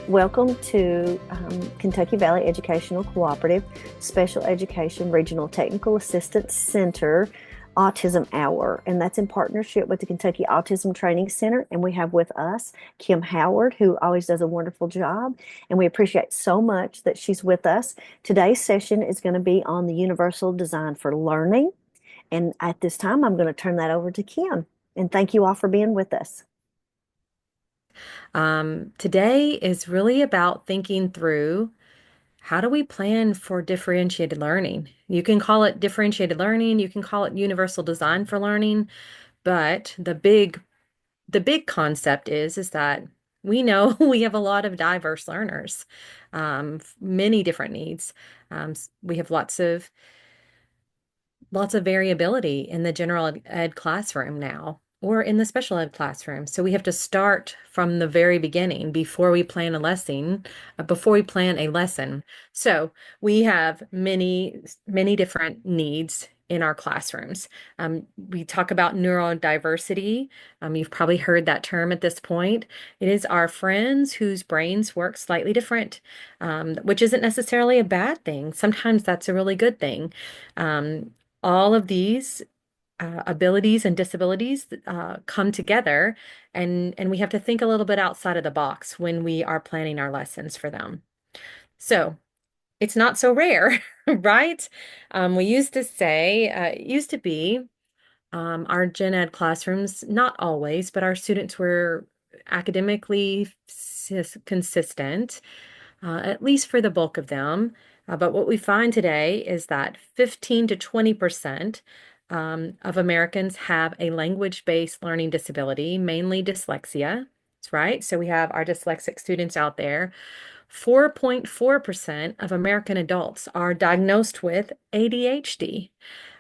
Welcome to Kentucky Valley Educational Cooperative Special Education Regional Technical Assistance Center Autism Hour, and that's in partnership with the Kentucky Autism Training Center. And we have with us Kim Howard, who always does a wonderful job, and we appreciate so much that she's with us. Today's session is going to be on the Universal Design for Learning, and at this time I'm going to turn that over to Kim. And thank you all for being with us. Today is really about thinking through how do we plan for differentiated learning? You can call it differentiated learning, you can call it universal design for learning, but the big concept is that we know we have a lot of diverse learners, many different needs. We have lots of variability in the general ed classroom now or in the special ed classroom. So we have to start from the very beginning before we plan a lesson. So we have many, many different needs in our classrooms. We talk about neurodiversity. You've probably heard that term at this point. It is our friends whose brains work slightly different, which isn't necessarily a bad thing. Sometimes that's a really good thing. All of these abilities and disabilities come together, and we have to think a little bit outside of the box when we are planning our lessons for them. So it's not so rare, right? We used to say, it used to be our gen ed classrooms, not always, but our students were academically consistent, at least for the bulk of them. But what we find today is that 15 to 20% of Americans have a language-based learning disability, mainly dyslexia. That's right. So we have our dyslexic students out there. 4.4% of American adults are diagnosed with ADHD.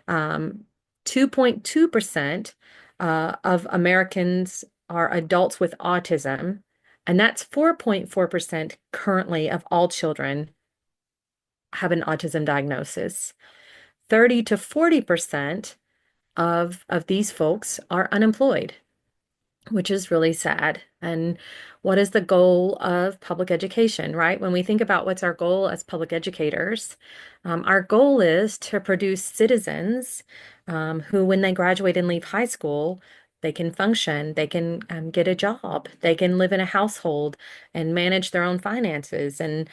2.2% of Americans are adults with autism, and that's 4.4% currently of all children have an autism diagnosis. 30 to 40% of these folks are unemployed, which is really sad. And what is the goal of public education, right? When we think about what's our goal as public educators, our goal is to produce citizens who, when they graduate and leave high school, they can function, they can get a job, they can live in a household and manage their own finances and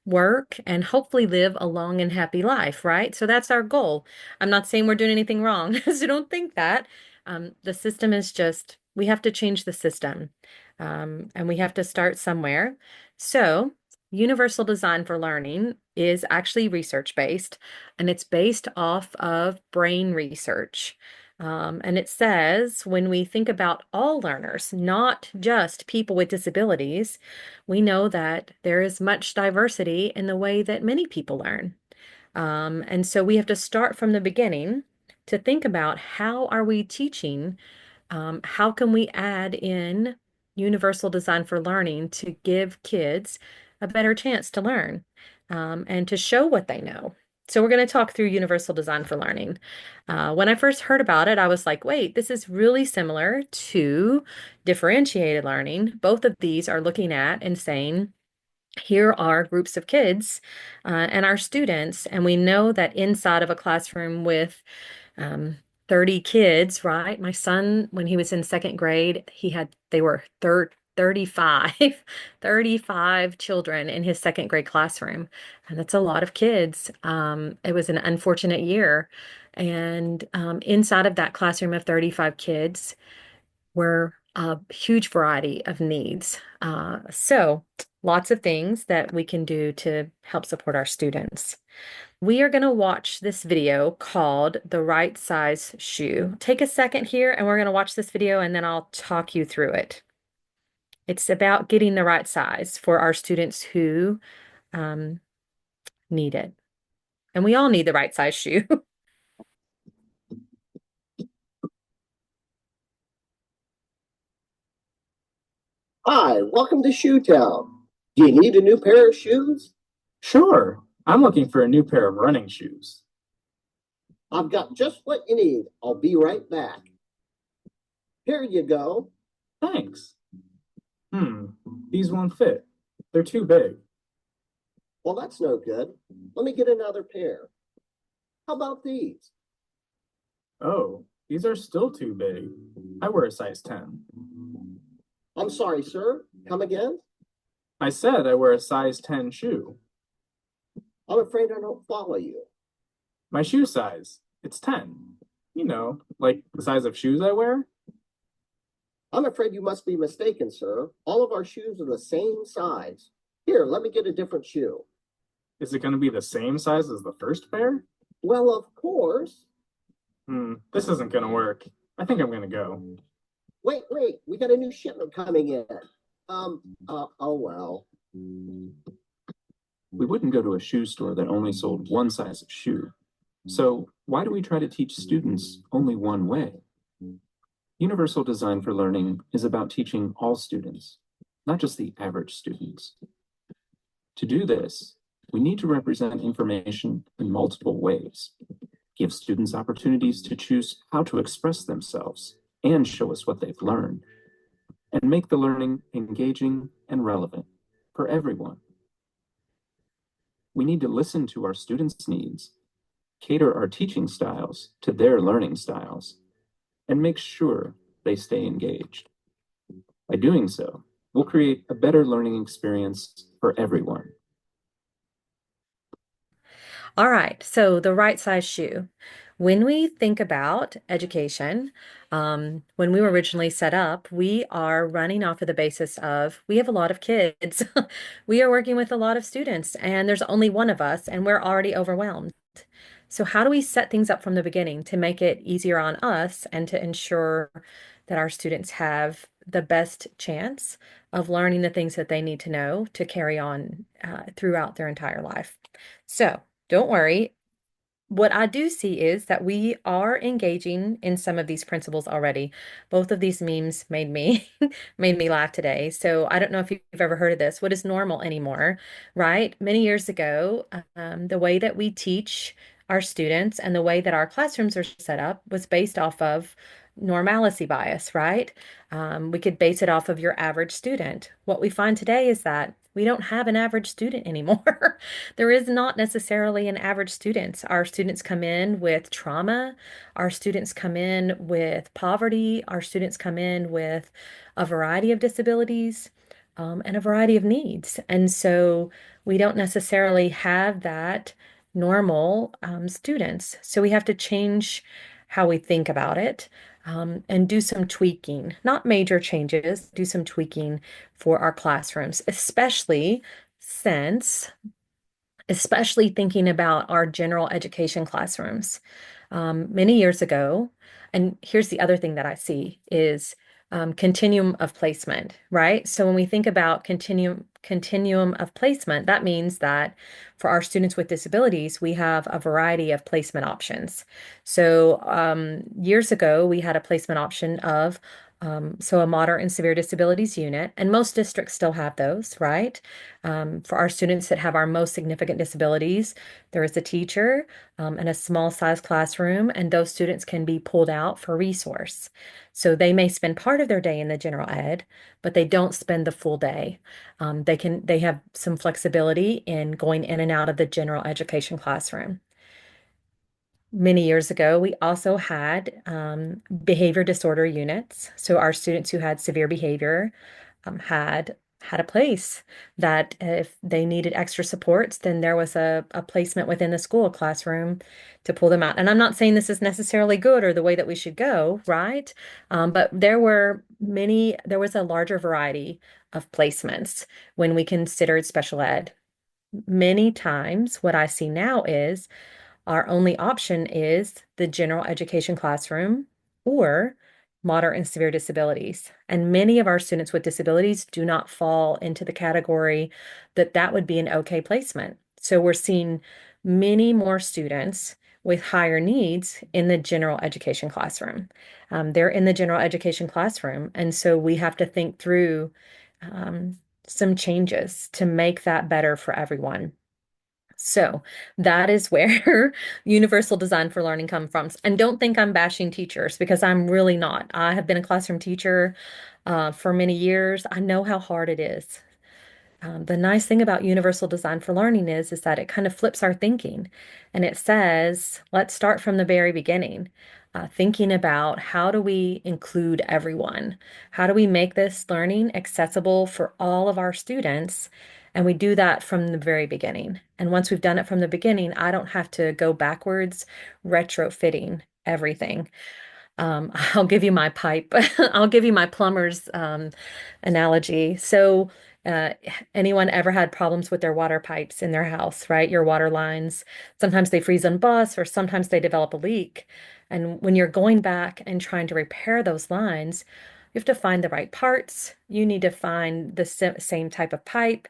work and hopefully live a long and happy life, right? So that's our goal. I'm not saying we're doing anything wrong, so don't think that. The system is just, we have to change the system, and we have to start somewhere. So, universal design for learning is actually research-based, and it's based off of brain research. And it says when we think about all learners, not just people with disabilities, we know that there is much diversity in the way that many people learn. And so we have to start from the beginning to think about how are we teaching, how can we add in universal design for learning to give kids a better chance to learn, and to show what they know. So we're going to talk through universal design for learning. When I first heard about it, I was like, wait, this is really similar to differentiated learning. Both of these are looking at and saying, here are groups of kids and our students, and we know that inside of a classroom with 30 kids, right? My son, when he was in second grade, they were 35, 35 children in his second grade classroom. And that's a lot of kids. It was an unfortunate year. And inside of that classroom of 35 kids were a huge variety of needs. So lots of things that we can do to help support our students. We are going to watch this video called The Right Size Shoe. Take a second here and we're going to watch this video and then I'll talk you through it. It's about getting the right size for our students who need it. And we all need the right size shoe. Hi, welcome to Shoe Town. Do you need a new pair of shoes? Sure, I'm looking for a new pair of running shoes. I've got just what you need. I'll be right back. Here you go. Thanks. These won't fit. They're too big. Well, that's no good. Let me get another pair. How about these? Oh, these are still too big. I wear a size 10. I'm sorry, sir. Come again? I said I wear a size 10 shoe. I'm afraid I don't follow you. My shoe size, it's 10. You know, like the size of shoes I wear. I'm afraid you must be mistaken, sir. All of our shoes are the same size. Here, let me get a different shoe. Is it going to be the same size as the first pair? Well, of course. This isn't going to work. I think I'm going to go. Wait, we got a new shipment coming in. Oh well. We wouldn't go to a shoe store that only sold one size of shoe. So why do we try to teach students only one way? Universal Design for Learning is about teaching all students, not just the average students. To do this, we need to represent information in multiple ways, give students opportunities to choose how to express themselves and show us what they've learned, and make the learning engaging and relevant for everyone. We need to listen to our students' needs, cater our teaching styles to their learning styles, and make sure they stay engaged. By doing so, we'll create a better learning experience for everyone. All right, so the right size shoe. When we think about education, when we were originally set up, we are running off of the basis of we have a lot of kids. We are working with a lot of students, and there's only one of us, and we're already overwhelmed. So how do we set things up from the beginning to make it easier on us and to ensure that our students have the best chance of learning the things that they need to know to carry on throughout their entire life? So don't worry. What I do see is that we are engaging in some of these principles already. Both of these memes made me made me laugh today. So I don't know if you've ever heard of this. What is normal anymore, right? Many years ago, the way that we teach our students and the way that our classrooms are set up was based off of normalcy bias, right? We could base it off of your average student. What we find today is that we don't have an average student anymore. There is not necessarily an average student. Our students come in with trauma. Our students come in with poverty. Our students come in with a variety of disabilities, and a variety of needs. And so we don't necessarily have that normal students. So we have to change how we think about it, and do some tweaking, not major changes, do some tweaking for our classrooms, especially thinking about our general education classrooms. Many years ago, and here's the other thing that I see is continuum of placement, right? So when we think about continuum of placement, that means that for our students with disabilities, we have a variety of placement options. So years ago, we had a placement option of so a moderate and severe disabilities unit, and most districts still have those, right? For our students that have our most significant disabilities, there is a teacher and a small size classroom, and those students can be pulled out for resource. So they may spend part of their day in the general ed, but they don't spend the full day. They have some flexibility in going in and out of the general education classroom. Many years ago, we also had behavior disorder units. So our students who had severe behavior had a place that if they needed extra supports, then there was a placement within the school classroom to pull them out. And I'm not saying this is necessarily good or the way that we should go, right? But there was a larger variety of placements when we considered special ed. Many times, what I see now is our only option is the general education classroom or moderate and severe disabilities. And many of our students with disabilities do not fall into the category that would be an okay placement. So we're seeing many more students with higher needs in the general education classroom. They're in the general education classroom. And so we have to think through some changes to make that better for everyone. So that is where universal design for learning comes from. And don't think I'm bashing teachers because I'm really not. I have been a classroom teacher for many years. I know how hard it is. The nice thing about universal design for learning is that it kind of flips our thinking, and it says, let's start from the very beginning, thinking about how do we include everyone? How do we make this learning accessible for all of our students? And we do that from the very beginning. And once we've done it from the beginning, I don't have to go backwards, retrofitting everything. I'll give you my pipe. I'll give you my plumber's analogy. So, uh, anyone ever had problems with their water pipes in their house, right? Your water lines. Sometimes they freeze and bust, or sometimes they develop a leak. And when you're going back and trying to repair those lines, you have to find the right parts. You need to find the same type of pipe.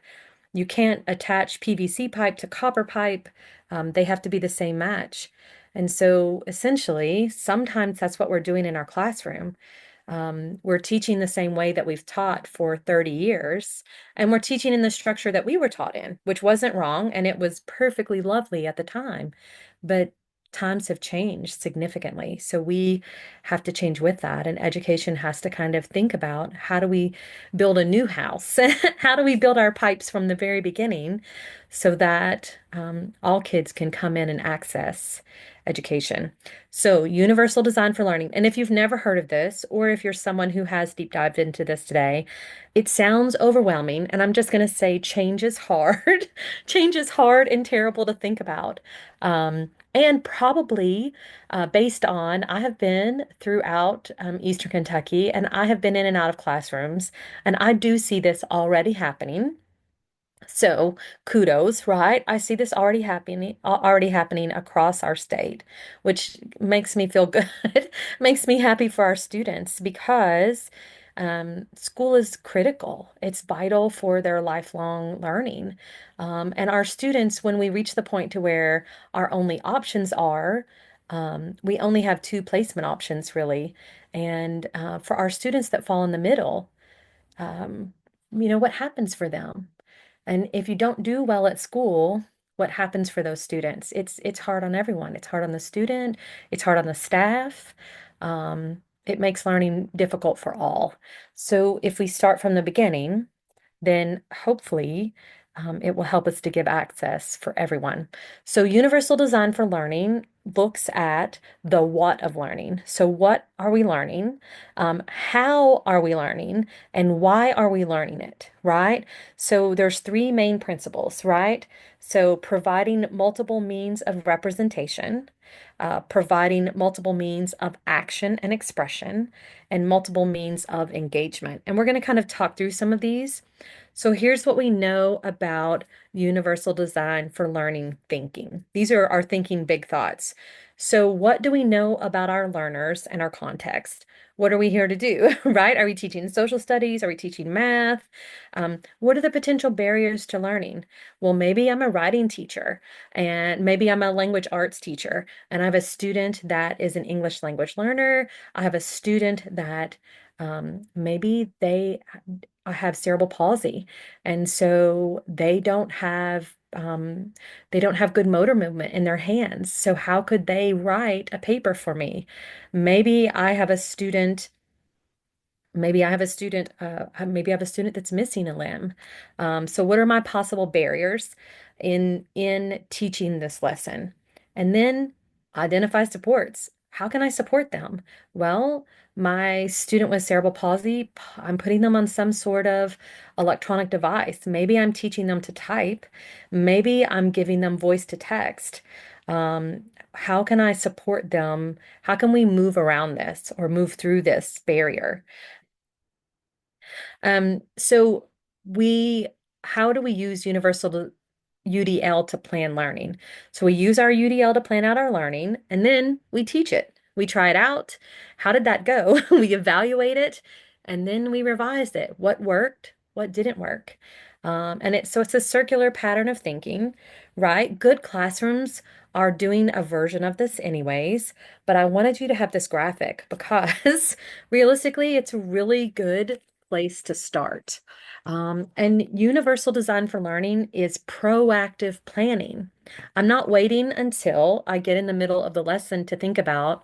You can't attach PVC pipe to copper pipe. They have to be the same match. And so essentially, sometimes that's what we're doing in our classroom. We're teaching the same way that we've taught for 30 years, and we're teaching in the structure that we were taught in, which wasn't wrong, and it was perfectly lovely at the time. But times have changed significantly. So we have to change with that. And education has to kind of think about how do we build a new house? How do we build our pipes from the very beginning so that all kids can come in and access education? So, universal design for learning. And if you've never heard of this, or if you're someone who has deep dived into this today, it sounds overwhelming. And I'm just going to say change is hard. Change is hard and terrible to think about. And probably based on, I have been throughout Eastern Kentucky, and I have been in and out of classrooms, and I do see this already happening. So kudos, right? I see this already happening across our state, which makes me feel good, makes me happy for our students because school is critical. It's vital for their lifelong learning. And our students, when we reach the point to where our only options are, we only have two placement options really. And for our students that fall in the middle, um, what happens for them? And if you don't do well at school, what happens for those students? It's hard on everyone. It's hard on the student, it's hard on the staff. It makes learning difficult for all. So if we start from the beginning, then hopefully it will help us to give access for everyone. So, universal design for learning looks at the what of learning. So, what are we learning? How are we learning? And why are we learning it, right? So, there's three main principles, right? So, providing multiple means of representation, providing multiple means of action and expression, and multiple means of engagement. And we're going to kind of talk through some of these. So here's what we know about universal design for learning thinking. These are our thinking big thoughts. So what do we know about our learners and our context? What are we here to do, right? Are we teaching social studies? Are we teaching math? What are the potential barriers to learning? Well, maybe I'm a writing teacher and maybe I'm a language arts teacher and I have a student that is an English language learner. I have a student that maybe I have cerebral palsy, and so they don't have good motor movement in their hands. So how could they write a paper for me? Maybe I have a student. Maybe I have a student. Maybe I have a student that's missing a limb. So what are my possible barriers in teaching this lesson? And then identify supports. How can I support them? Well, my student with cerebral palsy, I'm putting them on some sort of electronic device. Maybe I'm teaching them to type. Maybe I'm giving them voice to text. How can I support them? How can we move around this or move through this barrier? So we, how do we use UDL to plan learning? So we use our UDL to plan out our learning, and then we teach it. We try it out. How did that go? We evaluate it, and then we revise it. What worked? What didn't work? So it's a circular pattern of thinking, right? Good classrooms are doing a version of this anyways, but I wanted you to have this graphic because realistically, it's a really good place to start. And universal design for learning is proactive planning. I'm not waiting until I get in the middle of the lesson to think about,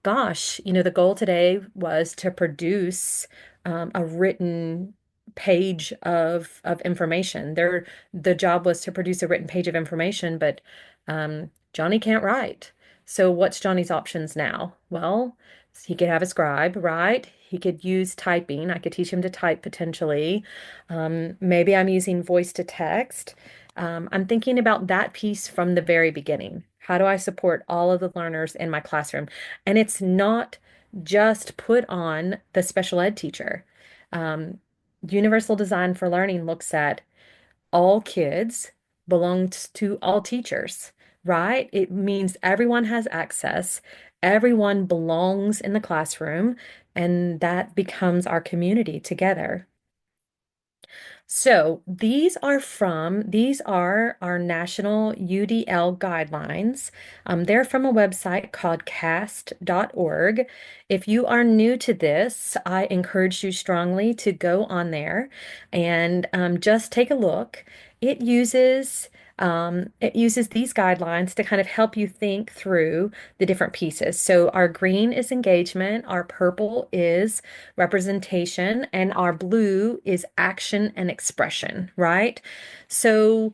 gosh, the goal today was to produce a written page of information. The job was to produce a written page of information, but Johnny can't write. So what's Johnny's options now? Well, he could have a scribe, right? He could use typing. I could teach him to type potentially. Maybe I'm using voice to text. I'm thinking about that piece from the very beginning. How do I support all of the learners in my classroom? And it's not just put on the special ed teacher. Um, Universal Design for Learning looks at all kids belongs to all teachers, right? It means everyone has access, everyone belongs in the classroom, and that becomes our community together. So these are our national UDL guidelines. They're from a website called cast.org. If you are new to this, I encourage you strongly to go on there and just take a look. It uses it uses these guidelines to kind of help you think through the different pieces. So our green is engagement, our purple is representation, and our blue is action and expression, right? So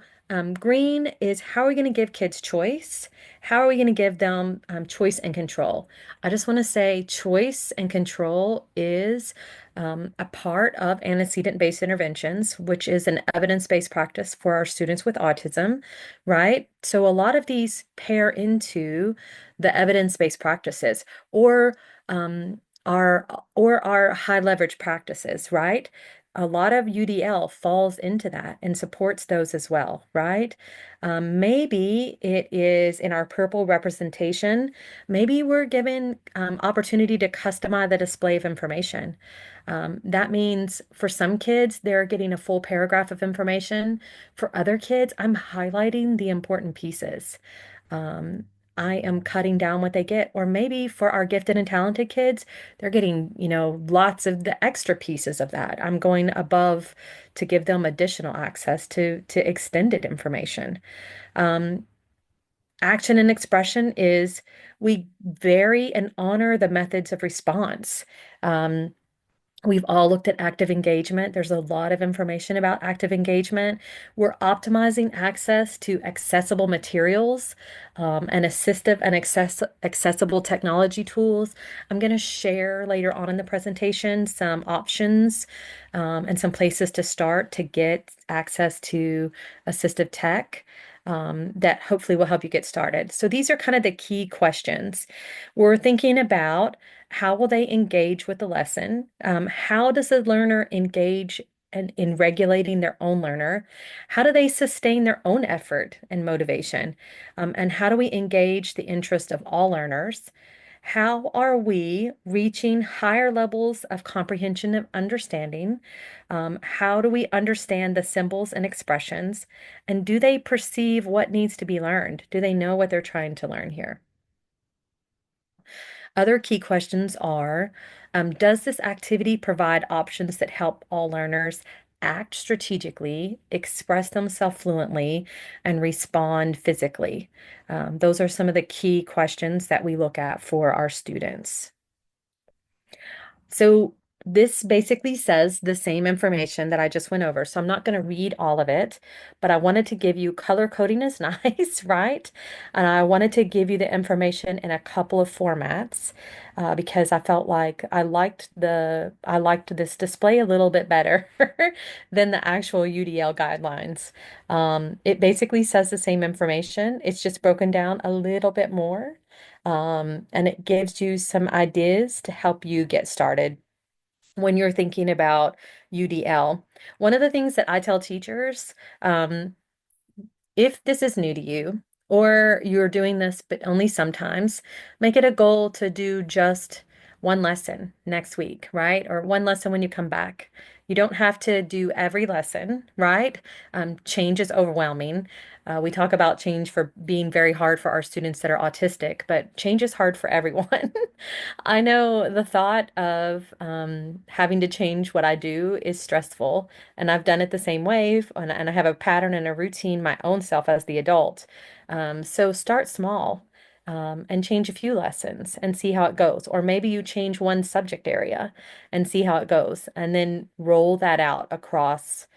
green is how are we going to give kids choice? How are we going to give them choice and control? I just want to say choice and control is a part of antecedent-based interventions, which is an evidence-based practice for our students with autism, right? So a lot of these pair into the evidence-based practices or our our high leverage practices, right? A lot of UDL falls into that and supports those as well, right? Maybe it is in our purple representation. Maybe we're given opportunity to customize the display of information. That means for some kids, they're getting a full paragraph of information. For other kids, I'm highlighting the important pieces. Um, I am cutting down what they get. Or maybe for our gifted and talented kids, they're getting, lots of the extra pieces of that. I'm going above to give them additional access to extended information. Um, Action and expression is we vary and honor the methods of response. Um, We've all looked at active engagement. There's a lot of information about active engagement. We're optimizing access to accessible materials and assistive and accessible technology tools. I'm going to share later on in the presentation some options and some places to start to get access to assistive tech. That hopefully will help you get started. So these are kind of the key questions. We're thinking about how will they engage with the lesson? How does the learner engage in regulating their own learner? How do they sustain their own effort and motivation? And how do we engage the interest of all learners? How are we reaching higher levels of comprehension and understanding? How do we understand the symbols and expressions? And do they perceive what needs to be learned? Do they know what they're trying to learn here? Other key questions are, does this activity provide options that help all learners act strategically, express themselves fluently, and respond physically? Those are some of the key questions that we look at for our students. So this basically says the same information that I just went over. So I'm not going to read all of it, but I wanted to give you color coding is nice, right? And I wanted to give you the information in a couple of formats because I felt like I liked this display a little bit better than the actual UDL guidelines. It basically says the same information. It's just broken down a little bit more. And it gives you some ideas to help you get started when you're thinking about UDL. One of the things that I tell teachers, if this is new to you, or you're doing this but only sometimes, make it a goal to do just one lesson next week, right? Or one lesson when you come back. You don't have to do every lesson, right? Change is overwhelming. We talk about change for being very hard for our students that are autistic, but change is hard for everyone. I know the thought of having to change what I do is stressful, and I've done it the same way, and I have a pattern and a routine my own self as the adult. So start small and change a few lessons and see how it goes. Or maybe you change one subject area and see how it goes, and then roll that out across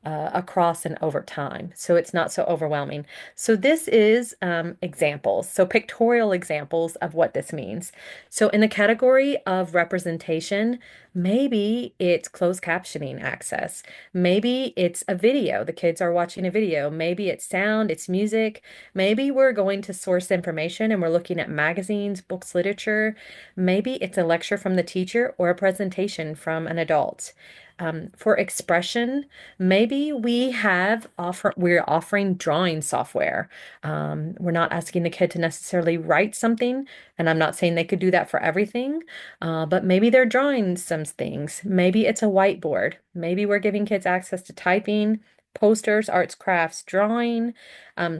and over time. So it's not so overwhelming. So this is examples, so pictorial examples of what this means. So in the category of representation, maybe it's closed captioning access. Maybe it's a video. The kids are watching a video. Maybe it's sound, it's music. Maybe we're going to source information and we're looking at magazines, books, literature. Maybe it's a lecture from the teacher or a presentation from an adult. For expression, maybe we're offering drawing software. We're not asking the kid to necessarily write something, and I'm not saying they could do that for everything, but maybe they're drawing some things. Maybe it's a whiteboard. Maybe we're giving kids access to typing, posters, arts, crafts, drawing,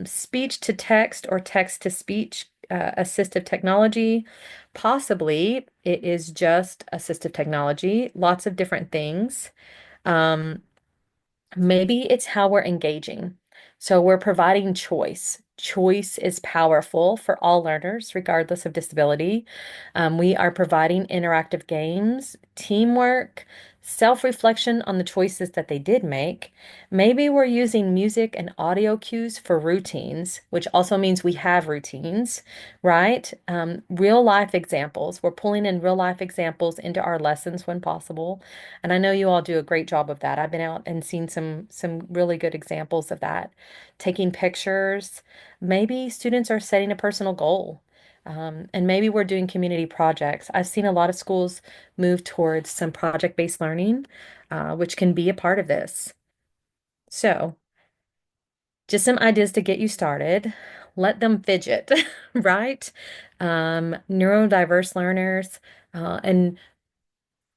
speech to text or text to speech, assistive technology. Possibly it is just assistive technology, lots of different things. Um, Maybe it's how we're engaging. So we're providing choice. Choice is powerful for all learners, regardless of disability. We are providing interactive games, teamwork, self-reflection on the choices that they did make. Maybe we're using music and audio cues for routines, which also means we have routines, right? Real life examples. We're pulling in real life examples into our lessons when possible. And I know you all do a great job of that. I've been out and seen some really good examples of that. Taking pictures. Maybe students are setting a personal goal. And maybe we're doing community projects. I've seen a lot of schools move towards some project-based learning, which can be a part of this. So, just some ideas to get you started. Let them fidget, right? Neurodiverse learners, and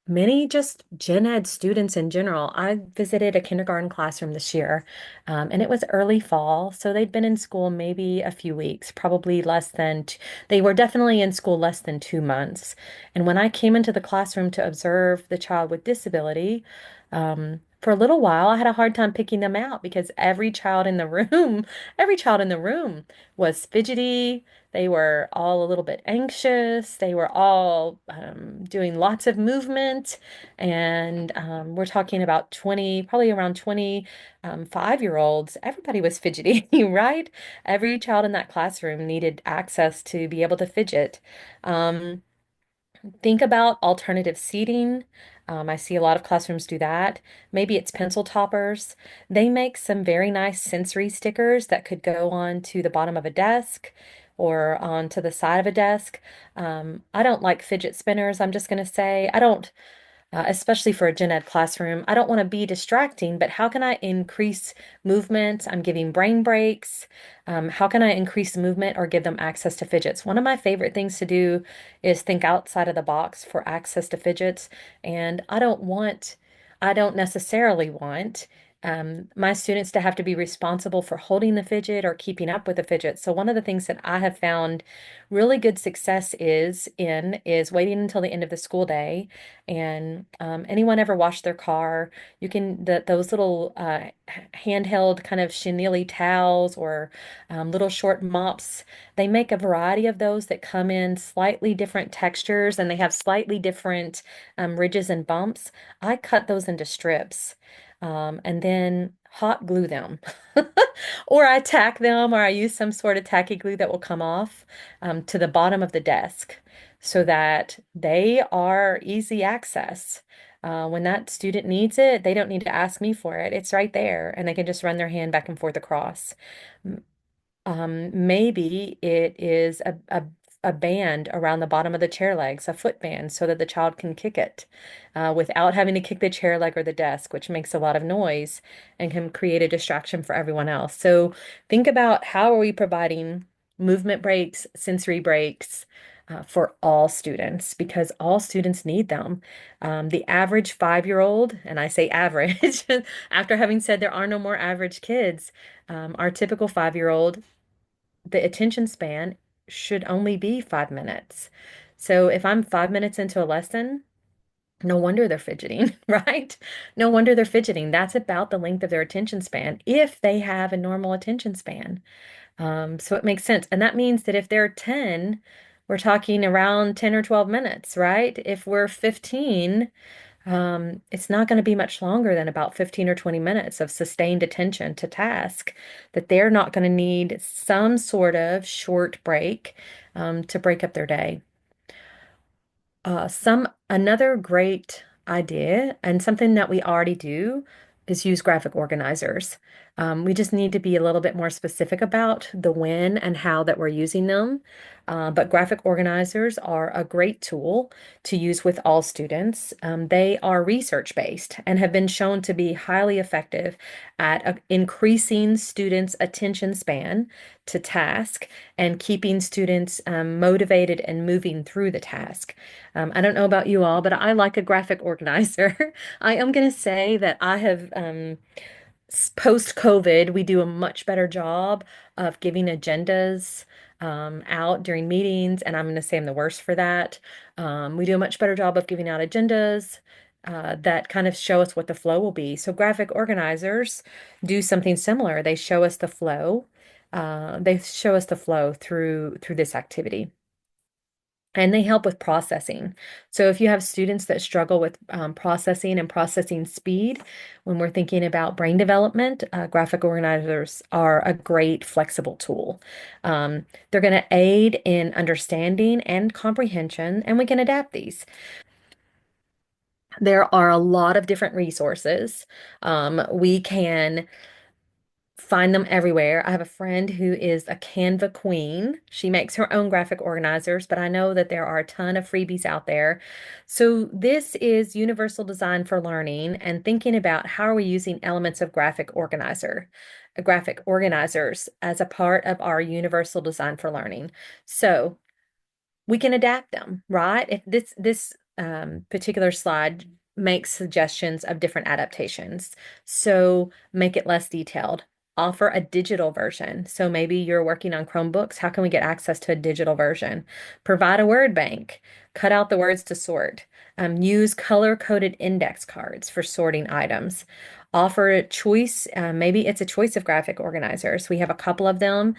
many just gen ed students in general. I visited a kindergarten classroom this year, and it was early fall, so they'd been in school maybe a few weeks, probably less than, they were definitely in school less than 2 months. And when I came into the classroom to observe the child with disability, for a little while, I had a hard time picking them out because every child in the room, every child in the room was fidgety. They were all a little bit anxious. They were all doing lots of movement. And we're talking about 20, probably around 20 5-year-olds. Everybody was fidgety, right? Every child in that classroom needed access to be able to fidget. Um, Think about alternative seating. I see a lot of classrooms do that. Maybe it's pencil toppers. They make some very nice sensory stickers that could go on to the bottom of a desk or onto the side of a desk. I don't like fidget spinners, I'm just going to say. I don't especially for a gen ed classroom. I don't want to be distracting, but how can I increase movement? I'm giving brain breaks. How can I increase movement or give them access to fidgets? One of my favorite things to do is think outside of the box for access to fidgets. And I don't necessarily want my students to have to be responsible for holding the fidget or keeping up with the fidget. So one of the things that I have found really good success is waiting until the end of the school day. And anyone ever washed their car? You can those little handheld kind of chenille towels or little short mops. They make a variety of those that come in slightly different textures and they have slightly different ridges and bumps. I cut those into strips and then hot glue them. Or I tack them, or I use some sort of tacky glue that will come off to the bottom of the desk so that they are easy access. When that student needs it, they don't need to ask me for it. It's right there, and they can just run their hand back and forth across. Maybe it is a band around the bottom of the chair legs, a foot band, so that the child can kick it without having to kick the chair leg or the desk, which makes a lot of noise and can create a distraction for everyone else. So think about how are we providing movement breaks, sensory breaks for all students because all students need them. The average 5-year-old, and I say average, after having said there are no more average kids, our typical 5-year-old, the attention span should only be 5 minutes. So if I'm 5 minutes into a lesson No wonder they're fidgeting, right? No wonder they're fidgeting. That's about the length of their attention span if they have a normal attention span. So it makes sense. And that means that if they're 10, we're talking around 10 or 12 minutes, right? If we're 15, it's not going to be much longer than about 15 or 20 minutes of sustained attention to task that they're not going to need some sort of short break to break up their day. Another great idea and something that we already do is use graphic organizers. We just need to be a little bit more specific about the when and how that we're using them. But graphic organizers are a great tool to use with all students. They are research-based and have been shown to be highly effective at increasing students' attention span to task and keeping students motivated and moving through the task. I don't know about you all, but I like a graphic organizer. I am going to say that I have, post-COVID, we do a much better job of giving agendas out during meetings, and I'm going to say I'm the worst for that. We do a much better job of giving out agendas that kind of show us what the flow will be. So graphic organizers do something similar. They show us the flow. They show us the flow through this activity. And they help with processing. So if you have students that struggle with processing and processing speed, when we're thinking about brain development, graphic organizers are a great flexible tool. They're going to aid in understanding and comprehension, and we can adapt these. There are a lot of different resources. We can find them everywhere. I have a friend who is a Canva queen. She makes her own graphic organizers, but I know that there are a ton of freebies out there. So this is universal design for learning and thinking about how are we using elements of graphic organizers as a part of our universal design for learning. So we can adapt them, right? If this particular slide makes suggestions of different adaptations. So make it less detailed. Offer a digital version. So maybe you're working on Chromebooks. How can we get access to a digital version? Provide a word bank. Cut out the words to sort. Use color-coded index cards for sorting items. Offer a choice. Maybe it's a choice of graphic organizers. We have a couple of them.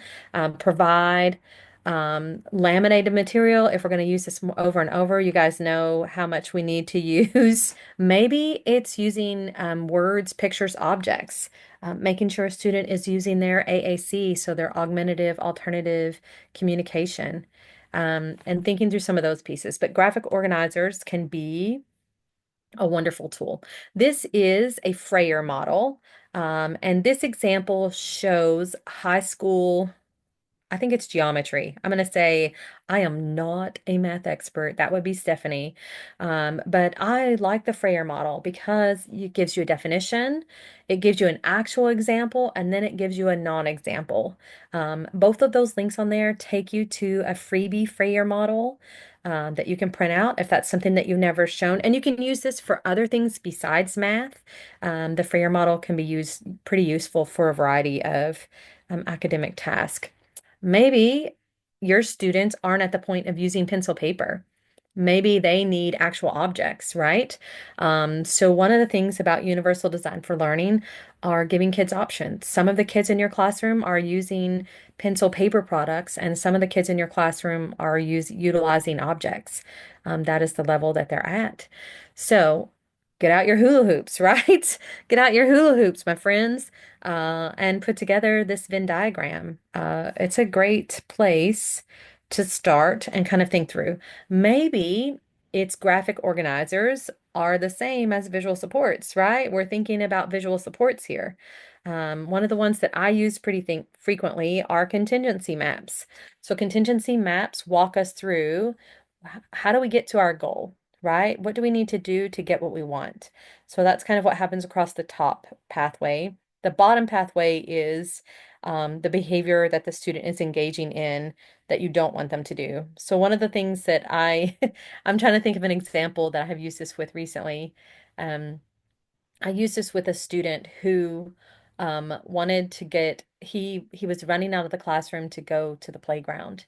Provide laminated material. If we're going to use this over and over, you guys know how much we need to use. Maybe it's using words, pictures, objects, making sure a student is using their AAC, so their augmentative alternative communication, and thinking through some of those pieces. But graphic organizers can be a wonderful tool. This is a Freyer model, and this example shows high school. I think it's geometry. I'm going to say I am not a math expert. That would be Stephanie. But I like the Freyer model because it gives you a definition, it gives you an actual example, and then it gives you a non-example. Both of those links on there take you to a freebie Freyer model that you can print out if that's something that you've never shown. And you can use this for other things besides math. The Freyer model can be used pretty useful for a variety of academic tasks. Maybe your students aren't at the point of using pencil paper. Maybe they need actual objects, right? So one of the things about universal design for learning are giving kids options. Some of the kids in your classroom are using pencil paper products, and some of the kids in your classroom are utilizing objects. That is the level that they're at. So get out your hula hoops, right? Get out your hula hoops, my friends, and put together this Venn diagram. It's a great place to start and kind of think through. Maybe its graphic organizers are the same as visual supports, right? We're thinking about visual supports here. One of the ones that I use pretty frequently are contingency maps. So contingency maps walk us through how do we get to our goal, right? What do we need to do to get what we want? So that's kind of what happens across the top pathway. The bottom pathway is the behavior that the student is engaging in that you don't want them to do. So one of the things that I'm trying to think of an example that I have used this with recently. I used this with a student who wanted to he was running out of the classroom to go to the playground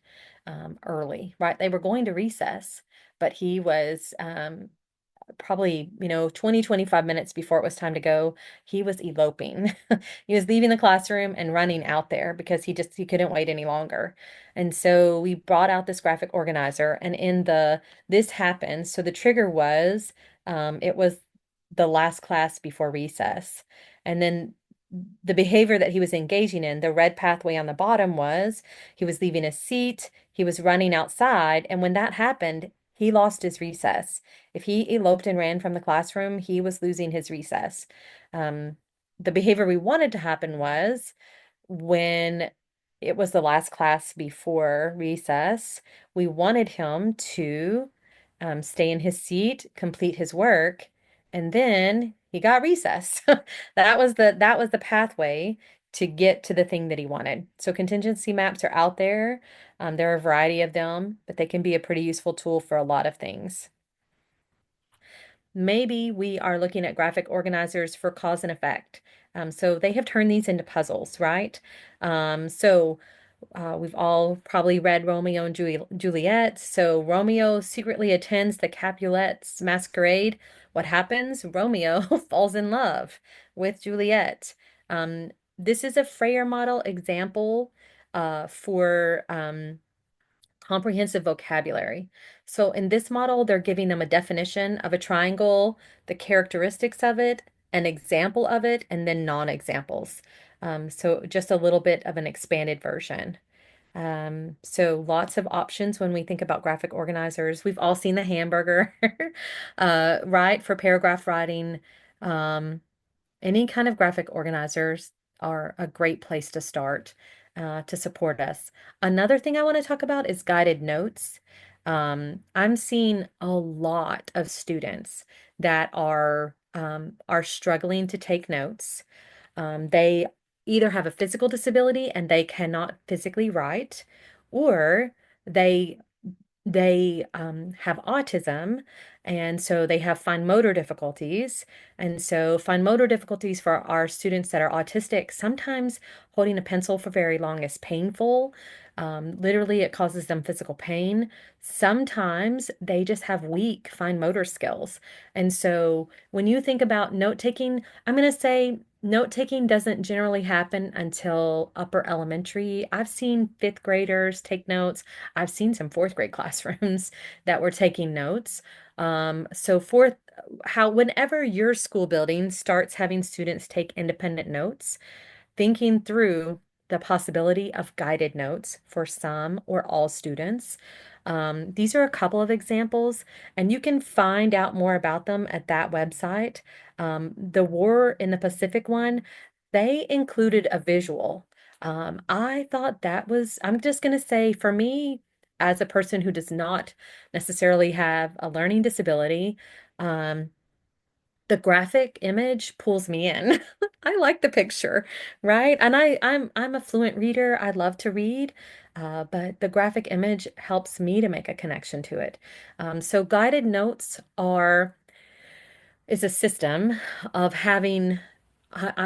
early, right? They were going to recess, but he was probably, 20, 25 minutes before it was time to go, he was eloping. He was leaving the classroom and running out there because he couldn't wait any longer. And so we brought out this graphic organizer, and this happened. So the trigger was, it was the last class before recess. And then the behavior that he was engaging in, the red pathway on the bottom was he was leaving his seat, he was running outside, and when that happened, he lost his recess. If he eloped and ran from the classroom, he was losing his recess. Um, the behavior we wanted to happen was when it was the last class before recess, we wanted him to stay in his seat, complete his work, and then he got recess. That was the pathway to get to the thing that he wanted. So contingency maps are out there. There are a variety of them, but they can be a pretty useful tool for a lot of things. Maybe we are looking at graphic organizers for cause and effect. So they have turned these into puzzles, right? We've all probably read Romeo and Juliet. So Romeo secretly attends the Capulets masquerade. What happens? Romeo falls in love with Juliet. This is a Freyer model example for comprehensive vocabulary. So in this model, they're giving them a definition of a triangle, the characteristics of it, an example of it, and then non-examples. So just a little bit of an expanded version. So lots of options when we think about graphic organizers. We've all seen the hamburger, right, for paragraph writing. Any kind of graphic organizers are a great place to start to support us. Another thing I want to talk about is guided notes. I'm seeing a lot of students that are struggling to take notes. They either have a physical disability and they cannot physically write, or they have autism, and so they have fine motor difficulties. And so fine motor difficulties for our students that are autistic, sometimes holding a pencil for very long is painful. Literally, it causes them physical pain. Sometimes they just have weak fine motor skills. And so when you think about note taking, I'm going to say note taking doesn't generally happen until upper elementary. I've seen fifth graders take notes. I've seen some fourth grade classrooms that were taking notes. Whenever your school building starts having students take independent notes, thinking through the possibility of guided notes for some or all students. These are a couple of examples, and you can find out more about them at that website. The War in the Pacific one, they included a visual. I thought I'm just going to say, for me, as a person who does not necessarily have a learning disability, the graphic image pulls me in. I like the picture, right? And I'm a fluent reader. I love to read, but the graphic image helps me to make a connection to it. So guided notes is a system of having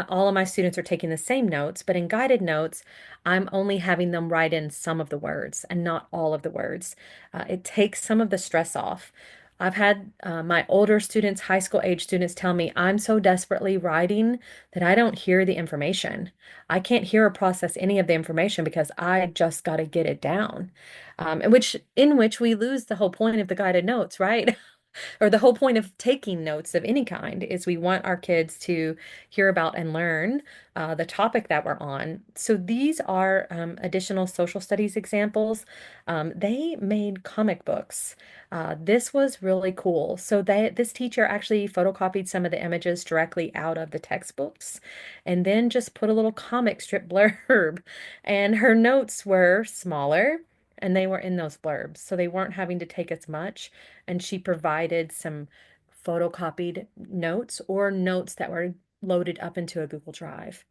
all of my students are taking the same notes, but in guided notes, I'm only having them write in some of the words and not all of the words. It takes some of the stress off. I've had my older students, high school age students, tell me I'm so desperately writing that I don't hear the information. I can't hear or process any of the information because I just got to get it down. In which we lose the whole point of the guided notes, right? Or the whole point of taking notes of any kind is we want our kids to hear about and learn the topic that we're on. So these are additional social studies examples. They made comic books. This was really cool. So this teacher actually photocopied some of the images directly out of the textbooks and then just put a little comic strip blurb. And her notes were smaller and they were in those blurbs. So they weren't having to take as much, and she provided some photocopied notes or notes that were loaded up into a Google Drive,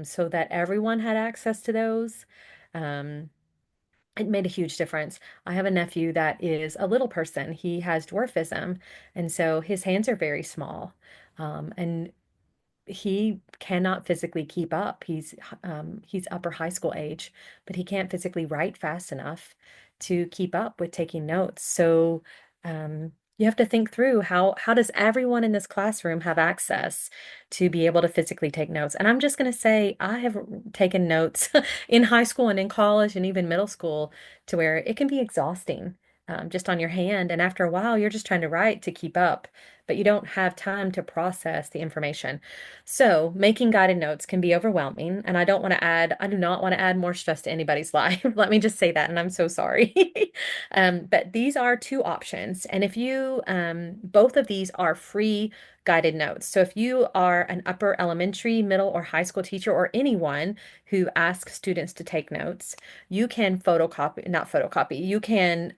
so that everyone had access to those. Um, it made a huge difference. I have a nephew that is a little person. He has dwarfism, and so his hands are very small. And he cannot physically keep up. He's upper high school age, but he can't physically write fast enough to keep up with taking notes. So You have to think through how does everyone in this classroom have access to be able to physically take notes? And I'm just going to say I have taken notes in high school and in college and even middle school to where it can be exhausting just on your hand. And after a while, you're just trying to write to keep up, but you don't have time to process the information. So making guided notes can be overwhelming. And I do not want to add more stress to anybody's life. Let me just say that. And I'm so sorry. But these are two options. And if you, both of these are free guided notes. So if you are an upper elementary, middle, or high school teacher, or anyone who asks students to take notes, you can not photocopy, you can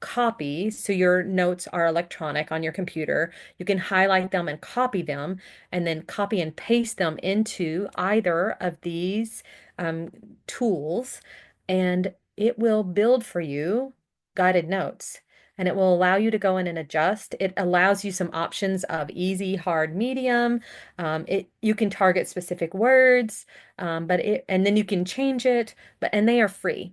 copy. So your notes are electronic on your computer. You can highlight them and copy them, and then copy and paste them into either of these tools, and it will build for you guided notes, and it will allow you to go in and adjust. It allows you some options of easy, hard, medium. You can target specific words, and then you can change it, and they are free.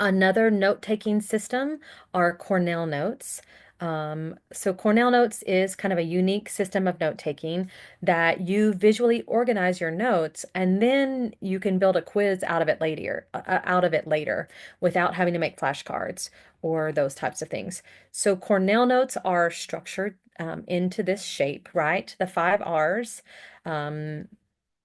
Another note-taking system are Cornell Notes. So Cornell Notes is kind of a unique system of note-taking that you visually organize your notes, and then you can build a quiz out of it later without having to make flashcards or those types of things. So Cornell Notes are structured into this shape, right? The 5 R's.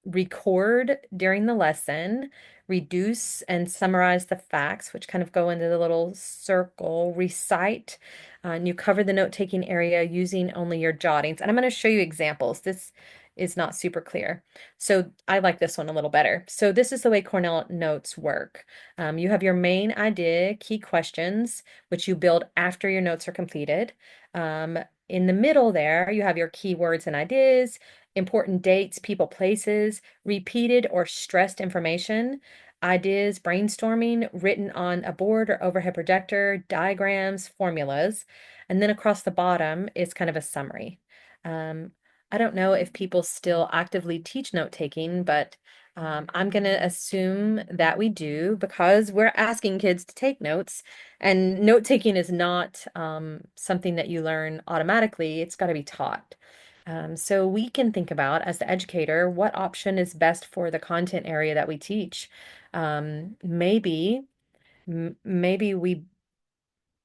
Record during the lesson, reduce and summarize the facts, which kind of go into the little circle, recite, and you cover the note-taking area using only your jottings. And I'm going to show you examples. This is not super clear. So I like this one a little better. So this is the way Cornell Notes work. You have your main idea, key questions, which you build after your notes are completed. In the middle there, you have your keywords and ideas, important dates, people, places, repeated or stressed information, ideas, brainstorming, written on a board or overhead projector, diagrams, formulas. And then across the bottom is kind of a summary. I don't know if people still actively teach note taking, but I'm going to assume that we do because we're asking kids to take notes. And note taking is not something that you learn automatically, it's got to be taught. So we can think about, as the educator, what option is best for the content area that we teach. Maybe we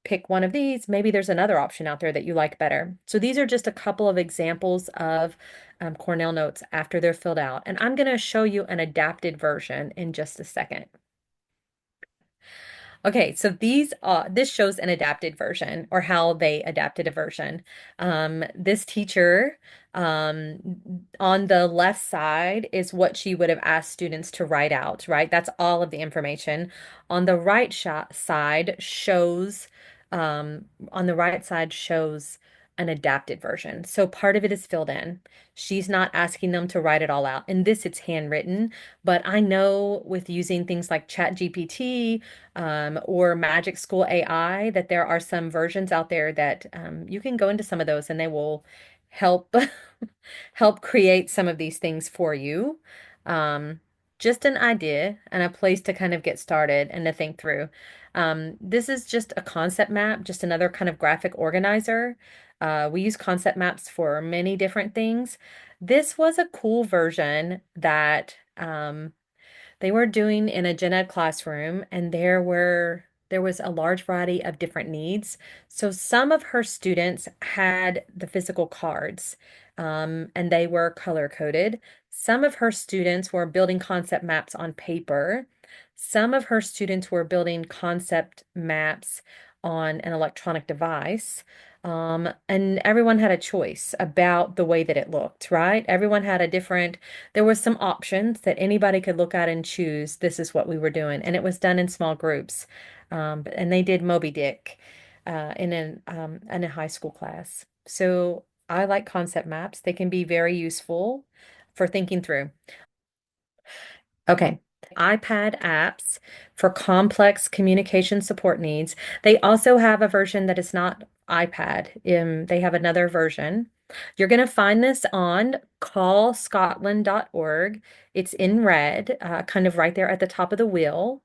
pick one of these. Maybe there's another option out there that you like better. So these are just a couple of examples of Cornell Notes after they're filled out. And I'm going to show you an adapted version in just a second. Okay, so this shows an adapted version or how they adapted a version. This teacher on the left side is what she would have asked students to write out, right? That's all of the information. On the right side shows on the right side shows an adapted version. So part of it is filled in. She's not asking them to write it all out. In this, it's handwritten, but I know with using things like ChatGPT or Magic School AI that there are some versions out there that you can go into some of those and they will help help create some of these things for you. Just an idea and a place to kind of get started and to think through. This is just a concept map, just another kind of graphic organizer. We use concept maps for many different things. This was a cool version that they were doing in a gen ed classroom, and there was a large variety of different needs. So some of her students had the physical cards, and they were color coded. Some of her students were building concept maps on paper. Some of her students were building concept maps on an electronic device. And everyone had a choice about the way that it looked, right? Everyone had a different, there was some options that anybody could look at and choose. This is what we were doing. And it was done in small groups. And they did Moby Dick in a high school class. So I like concept maps. They can be very useful for thinking through. Okay. iPad apps for complex communication support needs. They also have a version that is not iPad. They have another version. You're going to find this on callscotland.org. It's in red, kind of right there at the top of the wheel.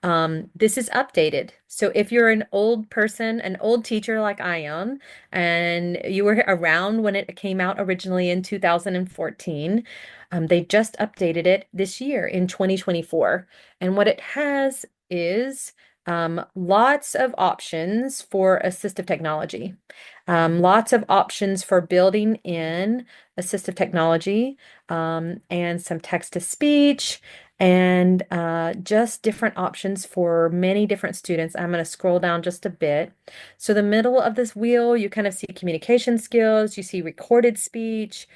This is updated. So if you're an old person, an old teacher like I am, and you were around when it came out originally in 2014, they just updated it this year in 2024. And what it has is lots of options for assistive technology. Lots of options for building in assistive technology, and some text to speech, and just different options for many different students. I'm going to scroll down just a bit. So the middle of this wheel, you kind of see communication skills, you see recorded speech,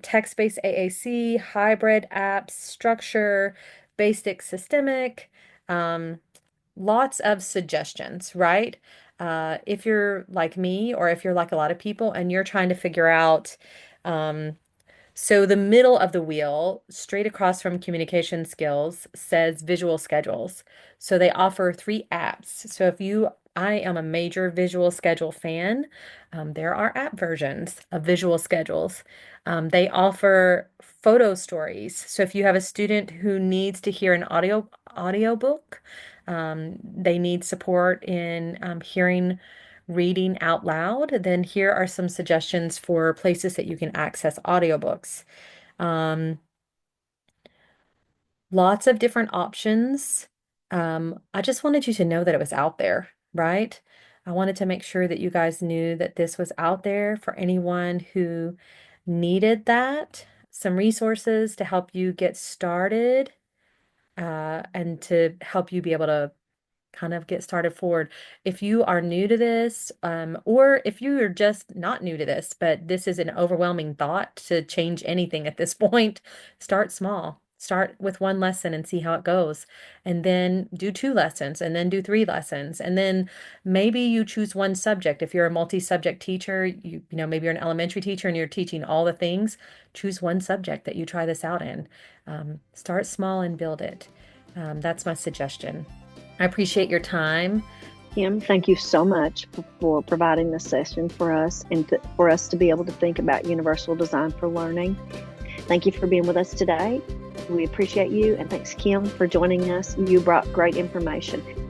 text-based AAC, hybrid apps, structure, basic systemic, lots of suggestions, right? If you're like me, or if you're like a lot of people and you're trying to figure out, so the middle of the wheel, straight across from communication skills, says visual schedules. So they offer 3 apps. So I am a major visual schedule fan. There are app versions of visual schedules. They offer photo stories. So if you have a student who needs to hear an audiobook, they need support in hearing reading out loud, then here are some suggestions for places that you can access audiobooks. Lots of different options. I just wanted you to know that it was out there, right? I wanted to make sure that you guys knew that this was out there for anyone who needed that. Some resources to help you get started, and to help you be able to kind of get started forward. If you are new to this, or if you are just not new to this, but this is an overwhelming thought to change anything at this point, start small. Start with 1 lesson and see how it goes. And then do 2 lessons, and then do 3 lessons. And then maybe you choose 1 subject. If you're a multi-subject teacher, you know, maybe you're an elementary teacher and you're teaching all the things, choose 1 subject that you try this out in. Start small and build it. That's my suggestion. I appreciate your time. Kim, thank you so much for providing this session for us, and for us to be able to think about universal design for learning. Thank you for being with us today. We appreciate you, and thanks, Kim, for joining us. You brought great information.